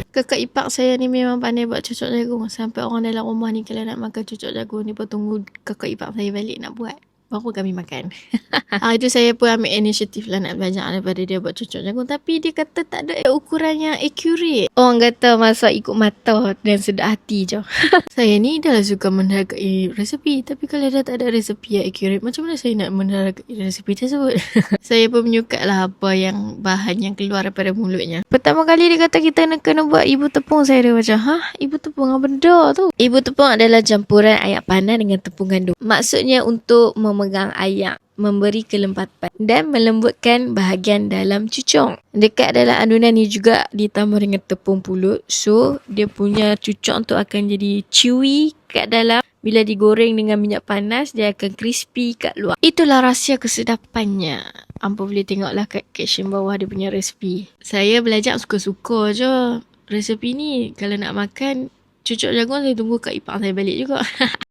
Kakak ipar saya ni memang pandai buat cucuk jagung. Sampai orang dalam rumah ni kalau nak makan cucuk jagung ni pun tunggu kakak ipar saya balik nak buat. Baru kami makan. Hari tu saya pun ambil inisiatif lah nak belajar daripada dia buat cucuk jagung. Tapi dia kata tak ada ukuran yang accurate. Orang kata masak ikut mata dan sedap hati je. Saya ni dah lah suka menghargai resepi. Tapi kalau dah tak ada resepi yang accurate, macam mana saya nak menghargai resepi tersebut? Saya pun menyukai lah apa yang bahan yang keluar daripada mulutnya. Pertama kali dia kata kita kena buat ibu tepung. Saya dah macam, ibu tepung apa benda tu? Ibu tepung adalah campuran ayak panas dengan tepung gandum. Maksudnya untuk memegang ayak, memberi kelempatan dan melembutkan bahagian dalam cucuk. Dekat dalam adunan ni juga ditambah dengan tepung pulut. So, dia punya cucuk tu akan jadi chewy kat dalam. Bila digoreng dengan minyak panas, dia akan crispy kat luar. Itulah rahsia kesedapannya. Hampa boleh tengoklah kat caption bawah dia punya resepi. Saya belajar suka-suka je resepi ni. Kalau nak makan cucuk jagung, saya tunggu kak ipar saya balik juga.